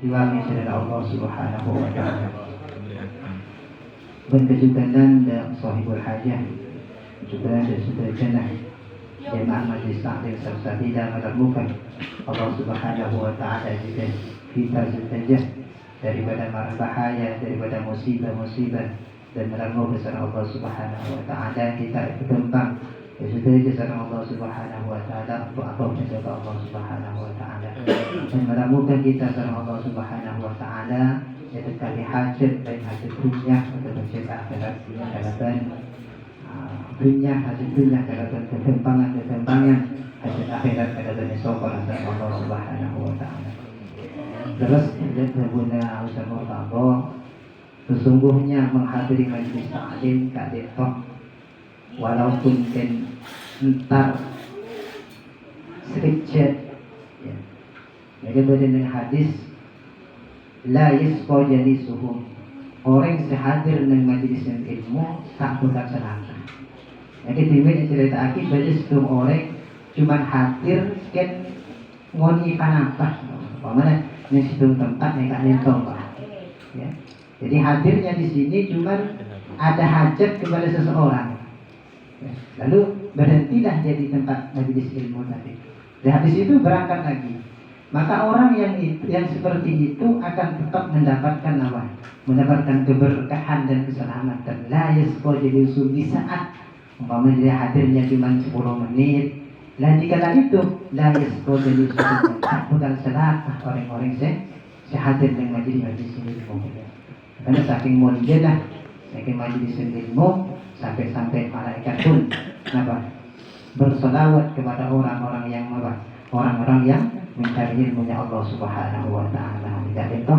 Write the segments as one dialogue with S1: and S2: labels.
S1: diwami saudara Allah Subhanahu wa taala. Berkejutan dan sahibul hajah juga dan sederhana jemaah majlis taklim serta tidak menemukan Allah Subhanahu wa taala juga kita setajah daripada mara bahaya, daripada musibah-musibah dan menemukan besar Allah Subhanahu wa taala kita berkembang ya sudah jasad Allah Subhanahu wa taala apa jasad Allah Subhanahu wa taala dan menemukan kita sama Allah Subhanahu wa taala yaitu kali hajat dan hajat dunia atau hajat akhirat harapan dunia hajat dunia harapan ketempangan hajat akhirat harapan sokor Allah Subhanahu wa taala. Terus kita guna usaha Allah sesungguhnya menghadiri majlis taklim kadetoh walaupun entar sekejap ya. Jadi dengan hadis la yasqa jalisuhum, orang sehadir dengan majlis ilmu tak budak celaka. Jadi timbul cerita aki bagi setengah orang cuma hadir kan ngoni panapah mana di situ tempat yang kalian tahu ya. Jadi hadirnya di sini cuma ada hajat kepada seseorang. Lalu berhentilah jadi tempat majelis ilmu tadi. Dan habis itu berangkat lagi. Maka orang yang seperti itu akan tetap mendapatkan apa? Mendapatkan keberkahan dan keselamatan. La yasqa jalisu di saat umpamanya dia hadirnya cuma 10 menit. Dan jika itu la yasqa jalisu bukan selapah orang-orang sehadir dengan majelis ilmu. Karena saking mulialah saking majelis ilmu sampai malaikat pun berselawat kepada orang-orang yang mencari ilmunya Allah Subhanahu wa taala. Tidak itu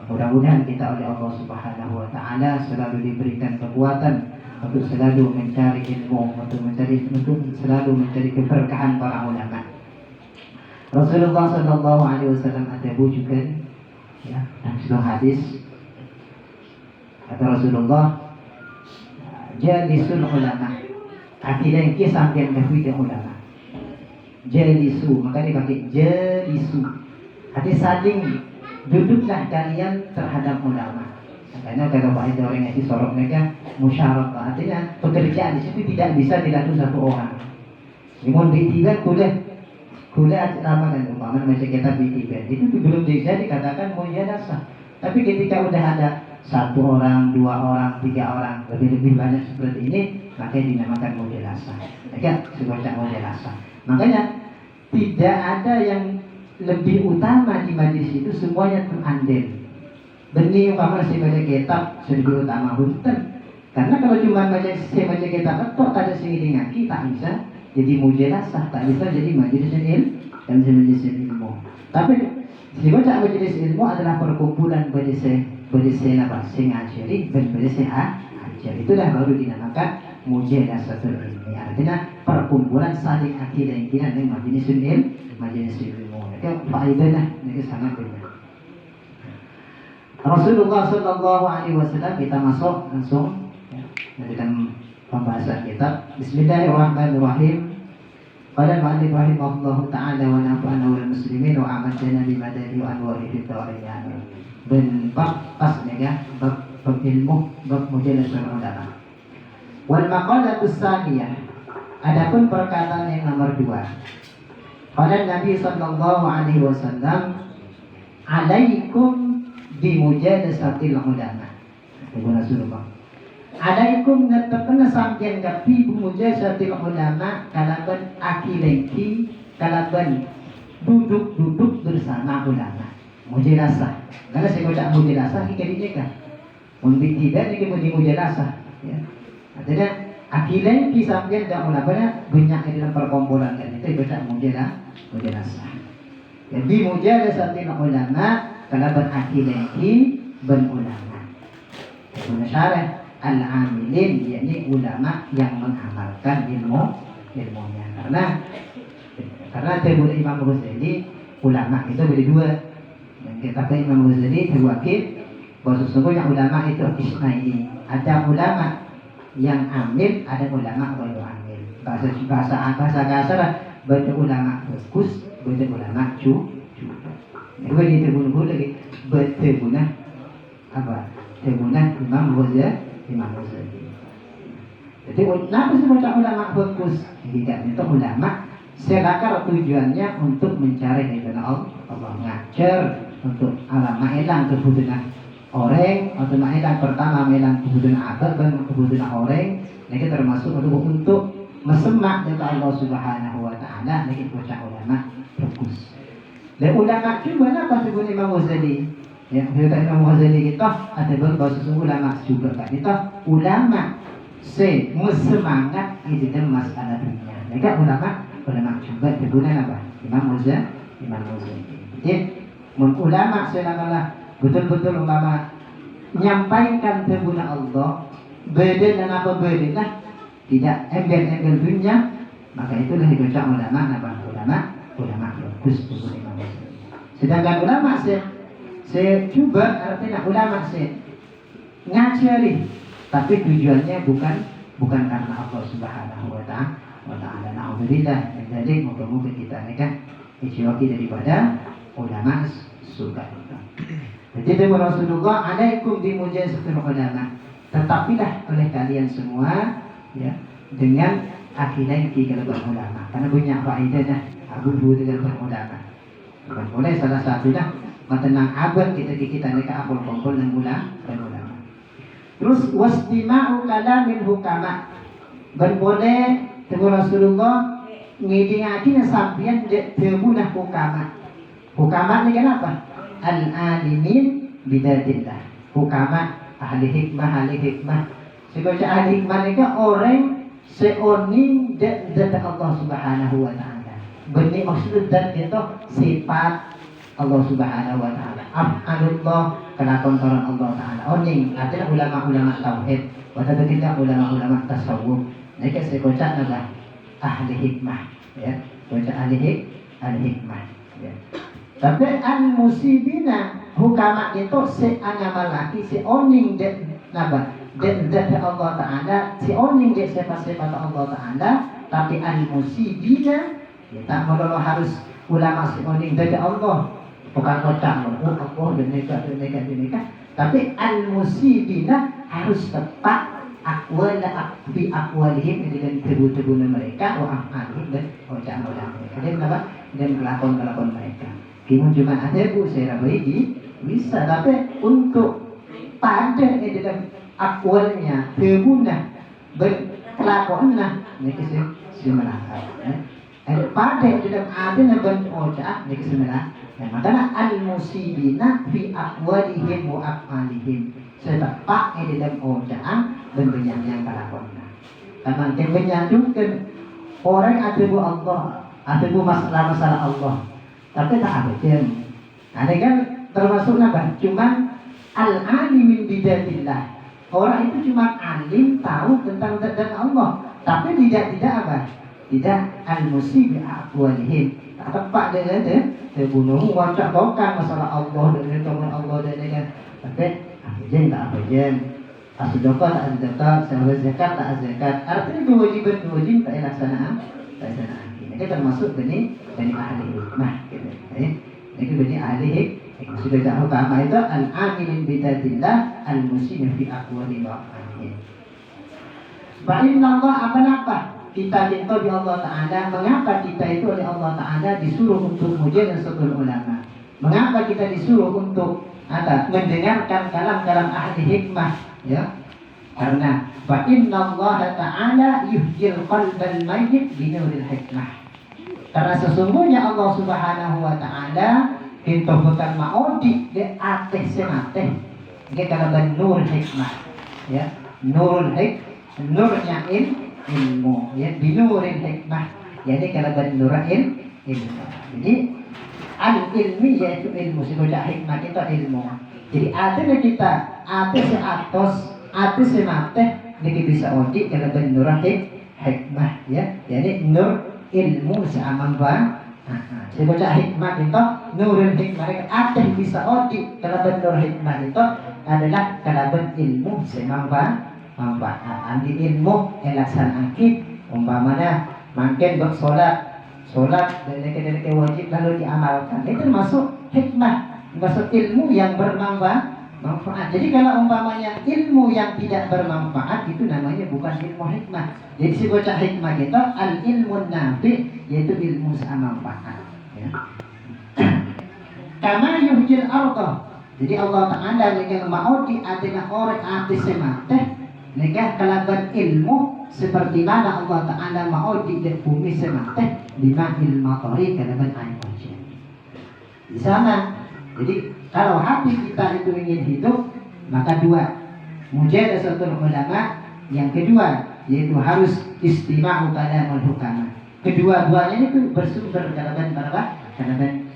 S1: mudah-mudahan kita oleh Allah Subhanahu wa taala selalu diberikan kekuatan untuk selalu mencari ilmu, untuk selalu mencari keberkahan para ulama. Rasulullah sallallahu alaihi wasallam ada bujukan ya, dalam sebuah hadis kata Rasulullah jalisul ulama, akidah yang sampai dengan ulama. Jalisu, maka dipakai jalisu. Hati saling duduklah kalian terhadap ulama. Karena kalau ada orang yang disorok mereka musyarakah, artinya pekerjaan di situ tidak bisa dilakukan satu orang. Namun bitiban kuliah lama kan umpama macam kita bitiban itu belum bisa dikatakan mujalasah. Tapi ketika udah ada 1 orang, 2 orang, 3 orang, lebih banyak seperti ini, maka dinamakan mujalasah. Ya, sebuah mujalasah. Makanya tidak ada yang lebih utama di majlis itu, semuanya terandil. Benih umpama si baca kitab lebih utama hunten. Karena kalau cuma baca kitab atau ada sini ngaki tak bisa jadi mujalasah, tak bisa jadi majlis ilmu dan majlis ilmu. Tapi si baca majlis ilmu adalah perkumpulan majlis ngajari dan majlis ajar. Itulah baru dinamakan mujalasatul ilmi. Artinya perkumpulan saling akidah dengan majlis ilmu. Itu faedahnya ini sangat banyak. Rasulullah sallallahu alaihi wasallam, kita masuk langsung ya, dengan pembahasan kitab. Bismillahirrahmanirrahim. Qala al-mu'allif rahimahullahu ta'ala wa nafa'ana wal muslimin wa amadana bi madadi wa anwari fi tawariyan. Dan bab pasnya bab ilmu, bab mujalasatul ulama. Wal maqalatu tsaniyah, adapun perkataan yang nomor 2. Qala Nabi sallallahu alaihi wasallam, alaikum bi mujalasatil ulama. Rasulullah. Alaikum ngatakna sampeyan kapi bi mujalasatil ulama, kalaban akilengki, kalaban duduk bersama ulama. Mujalasah. Karena saya baca mujalasah ini kan. Mun tidak ini mau mujalasah ya. Artinya akidah disampaikan dan ulama banyak di dalam perkumpulan kan itu baca mujalasah. Jadi mujalasatil ulama kalau berakidah ben ulama. Guna syarah al-amilin yakni ulama yang mengamalkan ilmunya. Karena teori Imam Ghazali ulama itu ada 2. Yang kita kata Imam Ghazali terwakil bahwa sesungguhnya ulama itu ismaili. Ada ulama yang amil, ada ulama yang amil. Bahasa kasar, baca ulama bagus, baca ulama cu. Itu di terbunuh lagi berterbunuh apa? Terbunuh Imam Ghazali. Jadi kenapa semua ulama fokus? Tidak itu ulama selakar tujuannya untuk mencari hidayah Allah, ngajar untuk alam hilang kebutuhan orang atau hilang pertama hilang kebutuhan abad dan kebutuhan orang. Ini termasuk untuk mesemak dengan Allah Subhanahu Wa Taala. Ini bocah ulama fokus. Dan ulama juga apa sebut Imam Ghazali? Ya, Imam Ghazali kita ada beberapa ulama juga kan? Kita ulama semangat di dalam masalah dunia. Mereka ulama juga berguna apa? Imam Ghazali. Jadi, ulama selama betul-betul ulama menyampaikan berguna Allah, beden dan apa beden lah, tidak embel-embel dunia, maka itulah dibaca ulama apa? Ulama fokus berguna Imam Ghazali. Sedangkan ulama coba artinya ulama ngajari, tapi tujuannya bukan karena Allah Subhanahu Wa Taala. Alhamdulillah. Jadi moga-moga kita ini kan dijauhi daripada ulama suka. Jadi Rasulullah alaikum bimujazatil ulama. Tetapilah oleh kalian semua ya dengan akidah kepada ulama. Karena punya faedah abu dengan ulama. Bukan boleh salah satunya mentenang abad kita mereka kumpul dan ulama. Terus wastima'u kalamil hukama. Berboleh dengan Rasulullah ngidingakin sampian terbunuh hukama. Hukama ni kenapa? Al-alimin bidatillah. Hukama ahli hikmah. Sebagai ahli hikmah ni orang seoning zat Allah Subhanahu Wa Taala. Benih maksud zat itu sifat Allah Subhanahu Wa Taala. Af'alullah kelakontoran Allah Taala. Oning adalah ulama-ulama tauhid. Pada kita ulama-ulama tasawuf. Mereka sekocak adalah ahli hikmah, ya. Kocak ahli hikmah, ya. Tapi al-musibina hukama itu seangamal laki oning det naba det Allah Taala oning det sifat-sifat Allah Taala. Tapi al-musibina kita melulu harus ulama oning det Allah, bukan kocak Allah dan tapi al-musibina harus tepat akwalihim dengan tebu-tebunan mereka wa af'alihim dan ucapan mereka dan kelakon mereka. Kimun cuma ada saya beri bisa, tapi untuk pada dalam akwalnya tebunan berkelakonlah mereka semelakar. Pada dalam adanya berucap mereka semelakar. Makanya al-musibina fi akwalihim wa af'alihim. Setepak di dalam ucapan dan yang kelakonnya. Karena menyatukan orang ada Allah, ada masalah Allah. Tapi tak ada yang. Ada kan termasuk apa? Cuma al-alimin bidatillah. Orang itu cuma alim tahu tentang zat Allah, tapi tidak apa? Tidak al-musib aqwalihim. Tak tepat dengan terbunuh wacak bukan masalah Allah dan teman Allah dan dengan. Tapi ajen tak ajen. Asdaqah tak asdaqah, sahabat zakat tak zakat. Artinya kewajiban tak laksanakan. Ini termasuk dari ahli hikmah. Ini benih ahli hikmah. Sudah tahu utama itu al-amilin bidatillah al-muslim fi aqwali wa af'alihi. Fa inna Allah apa kita cinta di Allah Ta'ala. Mengapa kita itu oleh Allah Ta'ala disuruh untuk muji dan setul ulama? Mengapa kita disuruh untuk mendengarkan kalam-kalam ahli hikmah, ya? Karena fa inna Allah Ta'ala yuhjil qalbal mayyit binuril hikmah. Karena sesungguhnya Allah Subhanahu Wa Ta'ala itu bukan maudi di atas senateh. Ini kalau nur hikmah, ya, nurnya ilmu, ya, binurin hikmah. Jadi kalau nur ilmu. Jadi al-ilmi yaitu ilmu. Sebuah hikmah itu ilmu. Jadi ada kita atas senateh ini bisa odi kalau nur hikmah, ya. Jadi nur ilmu seaman bang. Sebuah hikmah itu nurul hikmah ada bisa odi kalau nur hikmah itu adalah kalau ilmu seaman bang. Andi ilmu elasan akid umpamanya makin bersolat dan wajib lalu diamalkan. Itu termasuk hikmah, maksud ilmu yang bermanfaat. Jadi kalau umpamanya ilmu yang tidak bermanfaat itu namanya bukan ilmu hikmah. Jadi si bocah hikmah kita al ilmu nafi, yaitu ilmu manfaat. Ya. Karena yuhjil ardah. Jadi Allah Ta'ala yang mau diadina orang arti semateh nikah kalaban ilmu seperti mana Allah Ta'ala mau di bumi semateh lima ilmu tori kalaban air hujan. Di sana. Jadi kalau hati kita itu ingin hidup, maka dua, mujadasatul ulama. Yang kedua, yaitu harus istima'u kalamul hukama. Kedua-duanya itu bersumber dalam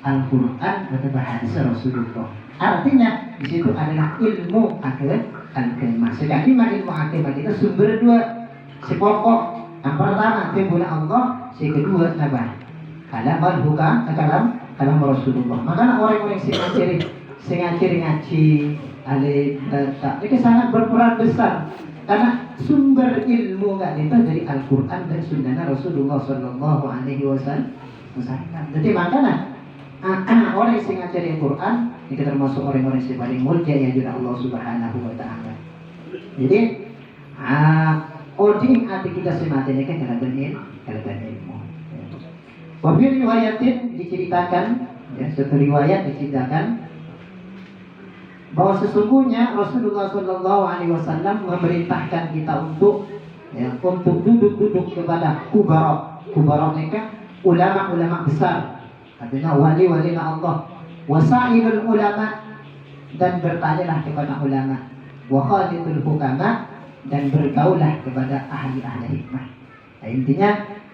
S1: Al-Quran atau hadis Rasulullah. Artinya di situ adalah ilmu agama. Sekali ilmu agama itu sumber dua, si pokok. Yang pertama timbul Allah, si kedua apa? Kalamul hukam, kalam Rasulullah. Makanya orang-orang sing ngaji alif tak itu sangat berperan besar karena sumber ilmu kan itu dari Al-Quran dan Sunnah Rasulullah Sallallahu Alaihi Wasallam. Jadi makanya orang yang ngajari Al-Quran itu termasuk orang-orang yang paling mulia ya juga Allah Subhanahu Wa Taala. Jadi oding hati kita sematanya kan kalau ilmu. Wafir riwayatin diceritakan, ya, satu riwayat diceritakan bahwa sesungguhnya Rasulullah Shallallahu Alaihi Wasallam memerintahkan kita untuk duduk kepada kubarok mereka ulama-ulama besar, artinya wali-wali Allah, wasailul ulama, dan bertanyalah kepada ulama, wa khalitul hukama, dan bergaulah kepada ahli-ahli hikmah. Nah, intinya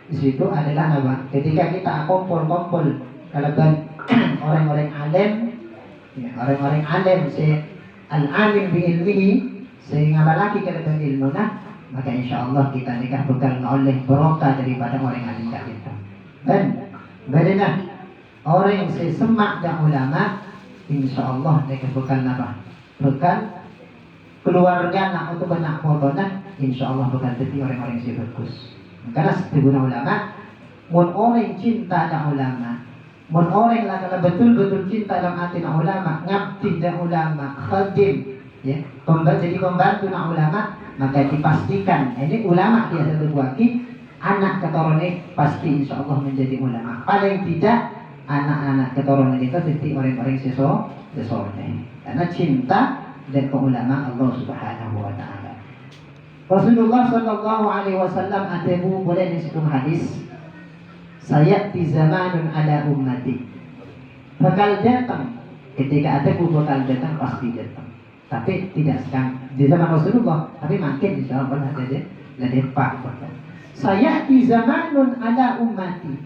S1: di situ adalah apa? Ketika kita kumpul kalau orang-orang alim, ya, orang-orang alim, si al-alim bi ilmihi, sehingga lagi kalau ilmuna, maka insya Allah kita nikah bekal oleh barokah daripada orang alim kita. Dan bagaimana orang yang semak dan ulama, insya Allah nikah bekal apa? Bekal keluarga nak untuk benak fotonan, insya Allah bekal jadi orang-orang yang bagus. Karena sebenarnya ulama, mun orang cinta dan ulama, mun orang lah kalau betul-betul cinta dalam hati dan ulama, ngabdi dan ulama, khadim, ya, jadi pembantu dan ulama, maka dipastikan ini ulama dia satu buaki, anak keturunannya pasti insya Allah menjadi ulama. Paling tidak anak-anak keturunan itu jadi orang-orang sesoleh, karena cinta dan keulama Allah Subhanahu Wa Taala. Rasulullah Sallallahu Alaihi Wasallam atabu boleh disebut hadis, saya di zamanun ada ummati, bakal datang ketika atabu bakal datang pasti datang, tapi tidak sekarang di zaman Rasulullah, tapi makin di zaman ada pak. Saya di zamanun ada ummati,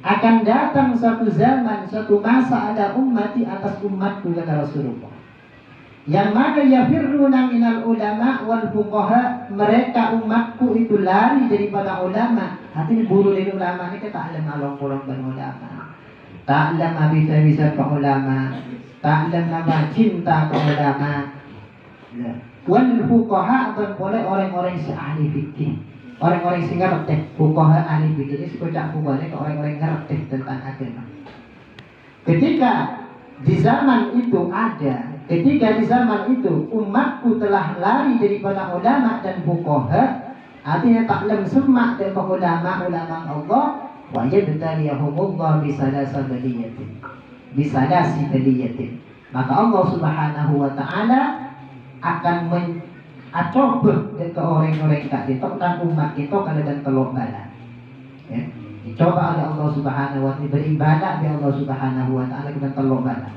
S1: akan datang satu zaman, satu masa ada ummati atas umatku kata Rasulullah. Yang mana yafirruna minal ulama wal fuqaha, mereka umatku itu lari daripada ulama. Artinya buru dari ulama ini kita alam along-along dan ulama, ta'lam bisa ke ulama, ta'lam nama cinta ke ulama. Wal fuqaha dan boleh orang-orang ahli fikih, orang-orang sing ngerti fuqaha ahli fikih ini sekocak fuqaha ini orang-orang ngerti tentang agama. Ketika di zaman itu ketika di zaman itu umatku telah lari daripada ulama dan fuqaha, artinya taklam semak dan ulama Allah, wa yabtaliyahumullah bisalasi baliyatin, maka Allah Subhanahu Wa Taala akan mencoba ke orang-orang tadi tentang umat itu kalau dan telok bala, ya. Dicoba oleh Allah Subhanahu Wa Taala, beribadah oleh Allah Subhanahu Wa Taala dengan telok bala.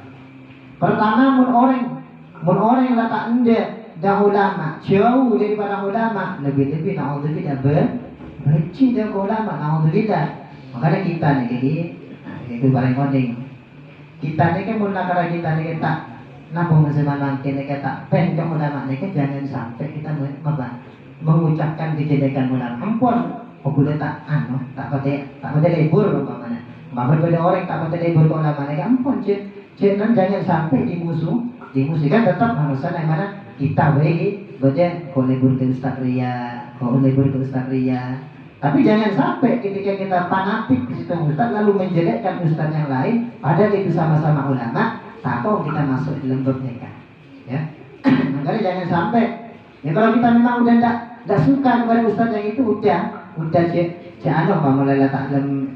S1: Pertama, mun orang yang letak endah dah ulama, jauh daripada ulama, lebih-lebih naudzubillah benci dengan ulama, naudzubillah. Makanya kita nih itu paling penting. Kita nih kan mun nakara kita nih tak nabung zaman kene kita pen ke ulama nih kan jangan sampai kita mengucapkan kejelekan ulama. Ampun, boleh tak tak pada libur umpamanya. Berbeda orang tak pada libur ke ulama nih, ampun jangan sampai dimusuhkan, tetap harusnya yang mana kita baik baca kau libur ke Ustaz Ria, tapi jangan sampai ketika kita fanatik di situ Ustaz lalu menjelekkan Ustaz yang lain, padahal itu sama-sama ulama, takut kita masuk dalam bab nikah. Ya, makanya jangan sampai. Ya kalau kita memang udah tidak suka kepada ustaz yang itu, udah cek anu malah tak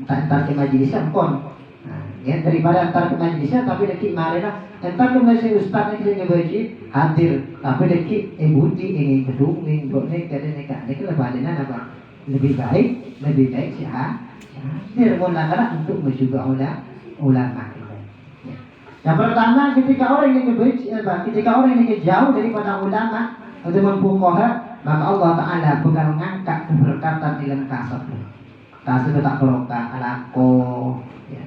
S1: antar ke majelis pun. Nah, ya daripada antar ke majelisnya tapi deki marina antar ke majelis ustaz yang kita baca hadir tapi deki budi ingin gedung ingin buat nikah dan nikah itu lebih baik sih hadir ulama untuk mencoba ulama. Yang pertama ketika orang ini jauh daripada ulama atau fuqaha, maka Allah Ta'ala bukan mengangkat keberkatan ilmu kasab. Kasab itu tak barokah, alako, ya.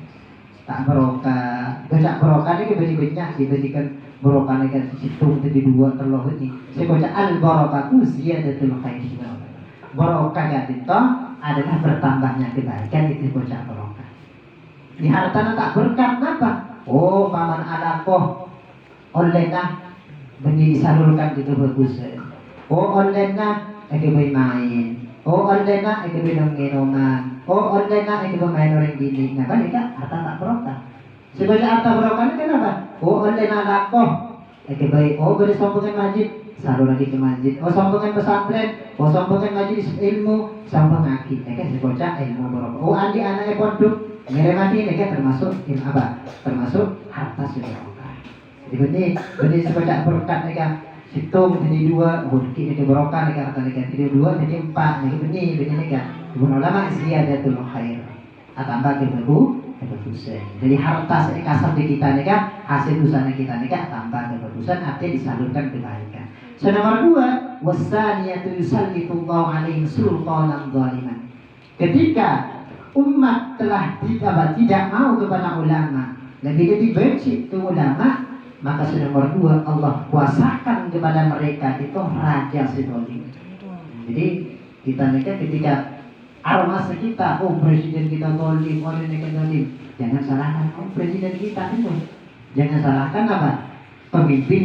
S1: Tak barokah. Baca barokah ini banyak sih, berikan barokah ini kan situ jadi dua terlalu ini. Saya baca al barakatu ziyadatul khair. Barokah itu adalah bertambahnya kebaikan, itu baca barokah. Di harta tak berkat apa? Oh, paman alakoh olehna beni disalurkan itu bagus. Oh, olehna main. Oh, olehna minuman. Oh, olehna main orang gini. Nah, kan itu harta tak berokah. Sebagai harta berokah ini kenapa? Oh, olehna alakoh oh, beri sombongan masjid, salur lagi ke masjid. Oh, sombongan pesantren. Oh, sombongan majelis ilmu, sombong akid. Kan sebocah ilmu berokah. Oh, andi anaknya pondok. Ngeremati ini kan termasuk termasuk harta sedekah. Jadi benih sebanyak berkat mereka hitung jadi dua, bukti itu berokah mereka harta mereka jadi dua, jadi empat. Jadi benih mereka. Ibnu ulama ziyadatul khair. Tambah ke kebagusan. Jadi harta sekasar di kita mereka hasil usahanya kita mereka tambah kebagusan artinya disalurkan kebaikan. So nomor dua, wasaniyatu yusallitullahu alaihi sultanan zaliman. Ketika umat telah tidak mau kepada ulama, lebih benci ke ulama, maka nomor dua Allah kuasakan kepada mereka itu raja sidolim. Jadi kita mereka ketika armasa kita, oh presiden kita dolim, orang kita dolim, jangan salahkan presiden kita itu, jangan salahkan apa pemimpin